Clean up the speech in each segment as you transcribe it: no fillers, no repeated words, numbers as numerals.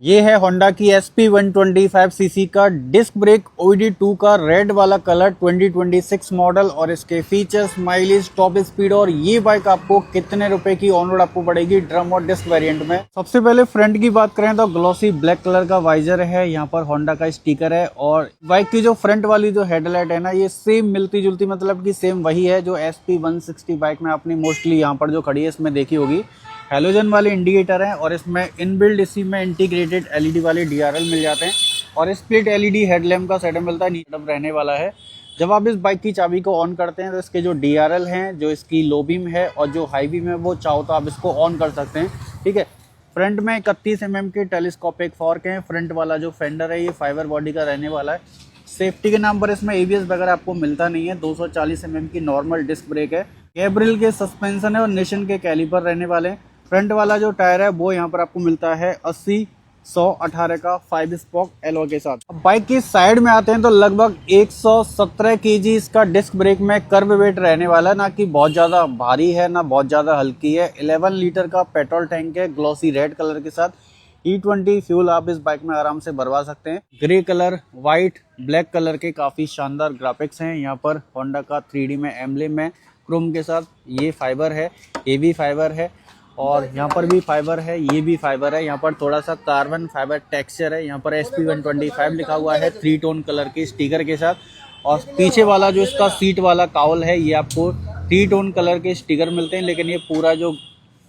ये है होंडा की SP 125 सीसी का डिस्क ब्रेक OBD2 का रेड वाला कलर 2026 मॉडल और इसके फीचर्स, माइलेज, टॉप स्पीड और ये बाइक आपको कितने रुपए की ऑन रोड आपको पड़ेगी ड्रम और डिस्क वेरिएंट में। सबसे पहले फ्रंट की बात करें तो ग्लॉसी ब्लैक कलर का वाइजर है, यहाँ पर होंडा का स्टिकर है और बाइक की जो फ्रंट वाली जो हेडलाइट है ना ये सेम मिलती जुलती मतलब कि सेम वही है जो SP 160 बाइक में आपने मोस्टली यहाँ पर जो खड़ी है इसमें देखी होगी। हेलोजन वाले इंडिकेटर हैं और इसमें इनबिल्ड इसी में इंटीग्रेटेड LED वाले DRL मिल जाते हैं और स्प्लिट LED हेडलैम्प का सेटअप मिलता है, नीचे रहने वाला है। जब आप इस बाइक की चाबी को ऑन करते हैं तो इसके जो DRL हैं, जो इसकी लो बीम है और जो हाई बीम है वो चाहो तो आप इसको ऑन कर सकते हैं। ठीक है, फ्रंट में 31 mm के टेलीस्कोपिक फॉर्क हैं। फ्रंट वाला जो फेंडर है ये फाइबर बॉडी का रहने वाला है। सेफ्टी के नाम पर इसमें ABS वगैरह आपको मिलता नहीं है। 240 mm की नॉर्मल डिस्क ब्रेक है। गैब्रियल के सस्पेंशन है और निशन के कैलिपर रहने वाले हैं। फ्रंट वाला जो टायर है वो यहाँ पर आपको मिलता है 80/118 का 5 स्पोक एलॉय के साथ। अब बाइक की साइड में आते हैं तो लगभग 117 kg इसका डिस्क ब्रेक में कर्व वेट रहने वाला है, ना कि बहुत ज्यादा भारी है ना बहुत ज्यादा हल्की है। 11 लीटर का पेट्रोल टैंक है ग्लॉसी रेड कलर के साथ। E20 फ्यूल आप इस बाइक में आराम से भरवा सकते हैं। Grey colour, white, black colour के काफी शानदार ग्राफिक्स हैं। यहाँ पर होंडा का 3D में एम्ब्लेम है क्रोम के साथ। ये फाइबर है, ये भी फाइबर है और यहाँ पर भी फाइबर है, ये भी फाइबर है। यहाँ पर थोड़ा सा कार्बन फाइबर टेक्सचर है। यहाँ पर SP 125 लिखा हुआ है 3 टोन कलर के स्टिकर के साथ और पीछे वाला जो इसका सीट वाला काउल है ये आपको 3 टोन कलर के स्टिकर मिलते हैं, लेकिन ये पूरा जो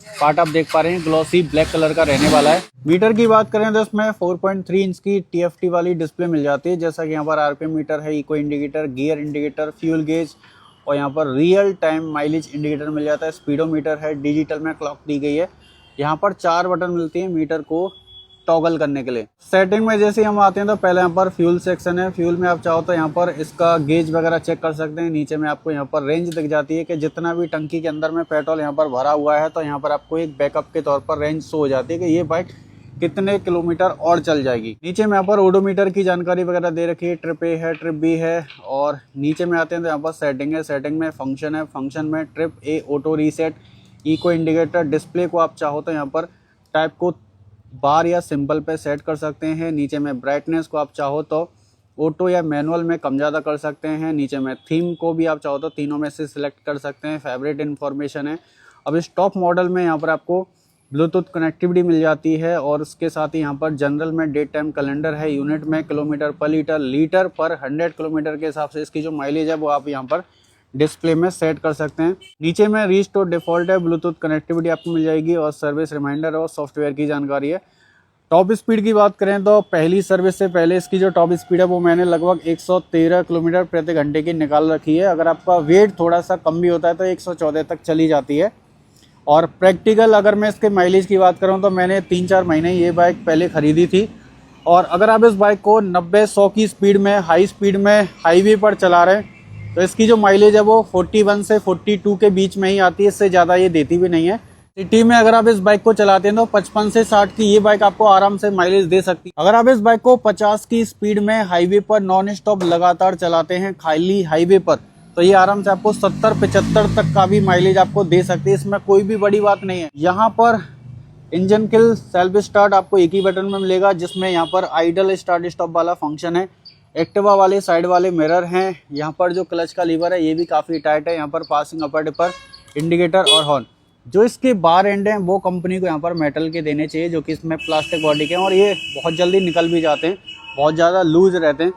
पार्ट आप देख पा रहे हैं ग्लॉसी ब्लैक कलर का रहने वाला है। मीटर की बात करें तो इसमें 4.3 इंच की TFT वाली डिस्प्ले मिल जाती है, जैसा कि यहाँ पर RPM मीटर है, eco indicator, gear indicator, fuel gauge और यहाँ पर रियल टाइम माइलेज इंडिकेटर मिल जाता है। स्पीडोमीटर है, डिजिटल में क्लॉक दी गई है। यहाँ पर 4 बटन मिलती हैं मीटर को टॉगल करने के लिए। सेटिंग में जैसे हम आते हैं तो पहले यहाँ पर फ्यूल सेक्शन है। फ्यूल में आप चाहो तो यहाँ पर इसका गेज वगैरह चेक कर सकते हैं। नीचे में आपको यहाँ पर रेंज दिख जाती है कि जितना भी टंकी के अंदर में पेट्रोल यहाँ पर भरा हुआ है तो यहाँ पर आपको एक बैकअप के तौर पर रेंज शो हो जाती है कि ये बाइक कितने किलोमीटर और चल जाएगी। नीचे में यहाँ पर ओडोमीटर की जानकारी वगैरह दे रखी है। ट्रिप A है, ट्रिप B है और नीचे में आते हैं तो यहाँ पर सेटिंग है। सेटिंग में फंक्शन है, फंक्शन में trip A auto reset, eco indicator. Display को आप चाहो तो यहाँ पर टाइप को बार या सिंपल पे सेट कर सकते हैं। नीचे में ब्राइटनेस को आप चाहो तो ऑटो या मैनुअल में कम ज़्यादा कर सकते हैं। नीचे में थीम को भी आप चाहो तो तीनों में से सिलेक्ट कर सकते हैं। फेवरेट इन्फॉर्मेशन है। अब इस टॉप मॉडल में यहाँ पर आपको ब्लूटूथ कनेक्टिविटी मिल जाती है और उसके साथ ही यहाँ पर जनरल में डेट टाइम कैलेंडर है। यूनिट में किलोमीटर पर लीटर, लीटर पर 100 किलोमीटर के हिसाब से इसकी जो माइलेज है वो आप यहाँ पर डिस्प्ले में सेट कर सकते हैं। नीचे में रिस्टोर डिफॉल्ट है, ब्लूटूथ कनेक्टिविटी आपको मिल जाएगी और सर्विस रिमाइंडर और सॉफ्टवेयर की जानकारी है। टॉप स्पीड की बात करें तो पहली सर्विस से पहले इसकी जो टॉप स्पीड है वो मैंने लगभग 113 किलोमीटर प्रति घंटे की निकाल रखी है। अगर आपका वेट थोड़ा सा कम भी होता है तो 114 तक चली जाती है। और प्रैक्टिकल अगर मैं इसके माइलेज की बात करूं तो मैंने 3-4 महीने ये बाइक पहले ख़रीदी थी और अगर आप इस बाइक को 90-100 की स्पीड में, हाई स्पीड में हाईवे पर चला रहे हैं तो इसकी जो माइलेज है वो 41 से 42 के बीच में ही आती है, इससे ज़्यादा ये देती भी नहीं है। सिटी में अगर आप इस बाइक को चलाते हैं तो 55 से 60 की ये बाइक आपको आराम से माइलेज दे सकती है। अगर आप इस बाइक को 50 की स्पीड में हाईवे पर नॉन स्टॉप लगातार चलाते हैं खाली हाईवे पर तो ये आराम से आपको 70-75 तक का भी माइलेज आपको दे सकती है। इसमें कोई भी बड़ी बात नहीं है। यहाँ पर इंजन किल, सेल्फ स्टार्ट आपको एक ही बटन में मिलेगा, जिसमें यहाँ पर आइडल स्टार्ट स्टॉप वाला फंक्शन है। एक्टिवा वाले साइड वाले मिरर हैं। यहाँ पर जो क्लच का लीवर है ये भी काफ़ी टाइट है। यहाँ पर पासिंग, अपर डिपर, इंडिकेटर और हॉर्न। जो इसके बार एंड हैं वो कंपनी को यहाँ पर मेटल के देने चाहिए, जो कि इसमें प्लास्टिक बॉडी के हैं और ये बहुत जल्दी निकल भी जाते हैं, बहुत ज़्यादा लूज रहते हैं।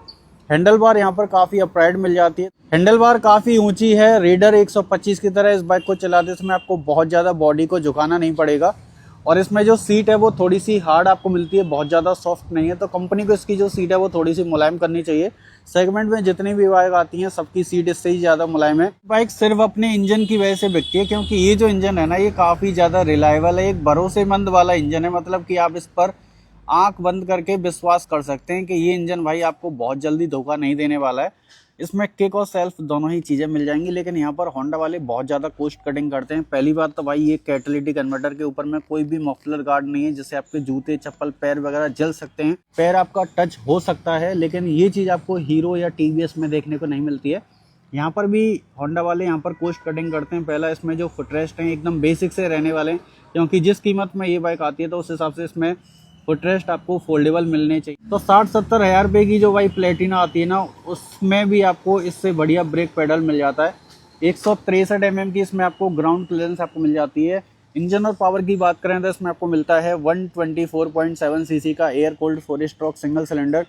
हैंडल बार यहाँ पर काफ़ी अपराइट मिल जाती है। हैंडल बार काफ़ी ऊंची है। रेडर 125 की तरह इस बाइक को चलाते समय आपको बहुत ज़्यादा बॉडी को झुकाना नहीं पड़ेगा और इसमें जो सीट है वो थोड़ी सी हार्ड आपको मिलती है, बहुत ज़्यादा सॉफ्ट नहीं है। तो कंपनी को इसकी जो सीट है वो थोड़ी सी मुलायम करनी चाहिए। सेगमेंट में जितनी भी बाइक आती हैं सबकी सीट इससे ही ज़्यादा मुलायम है। बाइक सिर्फ अपने इंजन की वजह से बिकती है, क्योंकि ये जो इंजन है ना ये काफ़ी ज़्यादा रिलायबल है, एक भरोसेमंद वाला इंजन है। मतलब कि आप इस पर आंख बंद करके विश्वास कर सकते हैं कि ये इंजन भाई आपको बहुत जल्दी धोखा नहीं देने वाला है। इसमें किक और सेल्फ दोनों ही चीज़ें मिल जाएंगी, लेकिन यहाँ पर होंडा वाले बहुत ज़्यादा कॉस्ट कटिंग करते हैं। पहली बात तो भाई ये कैटालिटिक कन्वर्टर के ऊपर में कोई भी मफलर गार्ड नहीं है, जिससे आपके जूते, चप्पल, पैर वगैरह जल सकते हैं। पैर आपका टच हो सकता है, लेकिन ये चीज़ आपको हीरो या TVS में देखने को नहीं मिलती है। यहाँ पर भी होंडा वाले यहाँ पर कॉस्ट कटिंग करते हैं। पहला इसमें जो फुटरेस्ट हैं एकदम बेसिक से रहने वाले हैं, क्योंकि जिस कीमत में ये बाइक आती है तो उस हिसाब से इसमें फुटरेस्ट आपको फोल्डेबल मिलने चाहिए। तो 60-70 हज़ार रुपये की जो भाई प्लेटिना आती है ना, उसमें भी आपको इससे बढ़िया ब्रेक पेडल मिल जाता है। 163 mm की इसमें आपको ग्राउंड क्लियरेंस आपको मिल जाती है। इंजन और पावर की बात करें तो इसमें आपको मिलता है 124.7 सीसी का air cold 4 stroke single cylinder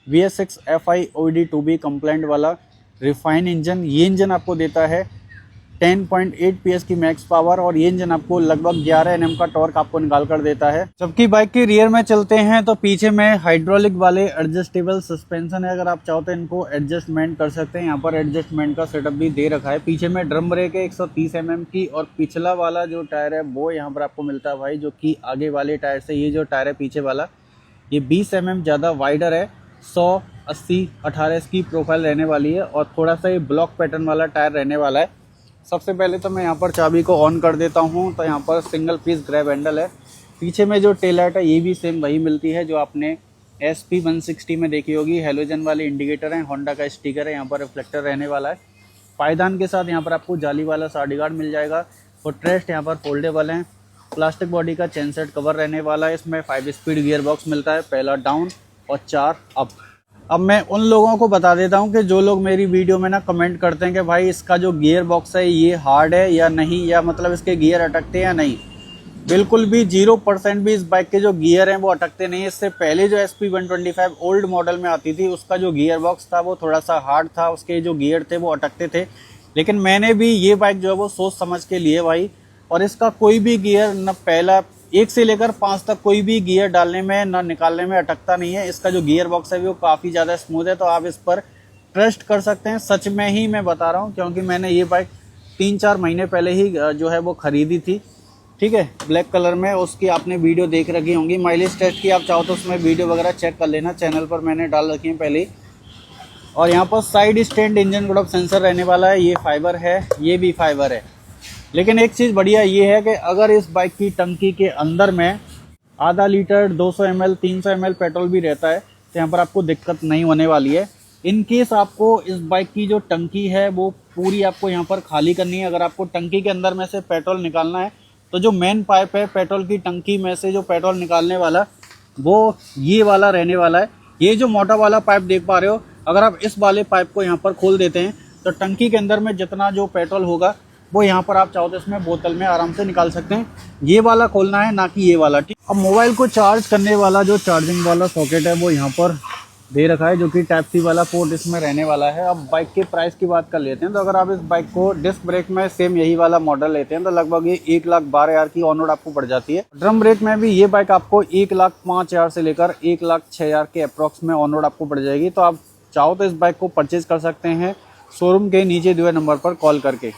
VS6 FI OED 2B complaint वाला रिफाइन इंजन। ये इंजन आपको देता है 10.8 PS की मैक्स पावर और ये इंजन आपको लगभग 11 Nm का टॉर्क आपको निकाल कर देता है। जबकि बाइक के रियर में चलते हैं तो पीछे में हाइड्रोलिक वाले एडजस्टेबल सस्पेंशन है। अगर आप चाहो तो इनको एडजस्टमेंट कर सकते हैं। यहाँ पर एडजस्टमेंट का सेटअप भी दे रखा है। पीछे में ड्रम ब्रेक है 130 mm की और पिछला वाला जो टायर है वो यहाँ पर आपको मिलता है भाई, जो कि आगे वाले टायर से ये जो टायर है पीछे वाला ये 20 mm ज़्यादा वाइडर है। 100-80-18 इसकी प्रोफाइल रहने वाली है और थोड़ा सा ये ब्लॉक पैटर्न वाला टायर रहने वाला है। सबसे पहले तो मैं यहाँ पर चाबी को ऑन कर देता हूँ तो यहाँ पर सिंगल पीस ग्रैब हैंडल है। पीछे में जो टेल लाइट है ये भी सेम वही मिलती है जो आपने SP 160 में देखी होगी। हेलोजन वाले इंडिकेटर हैं, होंडा का स्टिकर है, यहाँ पर रिफ्लेक्टर रहने वाला है। पायदान के साथ यहाँ पर आपको जाली वाला साडी गार्ड मिल जाएगा। फुटरेस्ट यहाँ पर फोल्डेबल हैं। प्लास्टिक बॉडी का चेन सेट कवर रहने वाला है। इसमें 5 स्पीड गियर बॉक्स मिलता है, पहला डाउन और 4 अप। अब मैं उन लोगों को बता देता हूं कि जो लोग मेरी वीडियो में ना कमेंट करते हैं कि भाई इसका जो गियर बॉक्स है ये हार्ड है या नहीं, या मतलब इसके गियर अटकते हैं या नहीं। बिल्कुल भी 0% भी इस बाइक के जो गियर हैं वो अटकते नहीं है। इससे पहले जो SP 125 ओल्ड मॉडल में आती थी उसका जो गियर बॉक्स था वो थोड़ा सा हार्ड था, उसके जो गियर थे वो अटकते थे। लेकिन मैंने भी ये बाइक जो है वो सोच समझ के लिए भाई, और इसका कोई भी गियर न पहला 1 से लेकर 5 तक कोई भी गियर डालने में ना निकालने में अटकता नहीं है। इसका जो गियर बॉक्स है वो काफ़ी ज़्यादा स्मूथ है, तो आप इस पर ट्रस्ट कर सकते हैं। सच में ही मैं बता रहा हूँ, क्योंकि मैंने ये बाइक 3-4 महीने पहले ही जो है वो ख़रीदी थी, ठीक है, ब्लैक कलर में। उसकी आपने वीडियो देख रखी होंगी। माइलेज टेस्ट की आप चाहो तो उसमें वीडियो वगैरह चेक कर लेना, चैनल पर मैंने डाल रखी है पहले ही। और यहाँ पर side stand engine code of sensor रहने वाला है। ये फाइबर है, ये भी फाइबर है। लेकिन एक चीज़ बढ़िया ये है कि अगर इस बाइक की टंकी के अंदर में आधा लीटर 200 ml 300 ml पेट्रोल भी रहता है तो यहाँ पर आपको दिक्कत नहीं होने वाली है। इन केस आपको इस बाइक की जो टंकी है वो पूरी आपको यहाँ पर खाली करनी है। अगर आपको टंकी के अंदर में से पेट्रोल निकालना है तो जो मेन पाइप है पेट्रोल की टंकी में से जो पेट्रोल निकालने वाला वो ये वाला रहने वाला है। ये जो मोटा वाला पाइप देख पा रहे हो, अगर आप इस वाले पाइप को यहाँ पर खोल देते हैं तो टंकी के अंदर में जितना जो पेट्रोल होगा वो यहाँ पर आप चाहो तो इसमें बोतल में आराम से निकाल सकते हैं। ये वाला खोलना है, ना कि ये वाला, ठीक। अब मोबाइल को चार्ज करने वाला जो चार्जिंग वाला सॉकेट है वो यहाँ पर दे रखा है, जो कि टाइप C वाला पोर्ट इसमें रहने वाला है। अब बाइक के प्राइस की बात कर लेते हैं। तो अगर आप इस बाइक को डिस्क ब्रेक में सेम यही वाला मॉडल लेते हैं तो लगभग ये 1,12,000 की ऑन रोड आपको पड़ जाती है। ड्रम ब्रेक में भी ये बाइक आपको 1,05,000 से लेकर 1,06,000 के अप्रॉक्स में ऑन रोड आपको पड़ जाएगी। तो आप चाहो तो इस बाइक को परचेज कर सकते हैं शोरूम के नीचे दिए नंबर पर कॉल करके।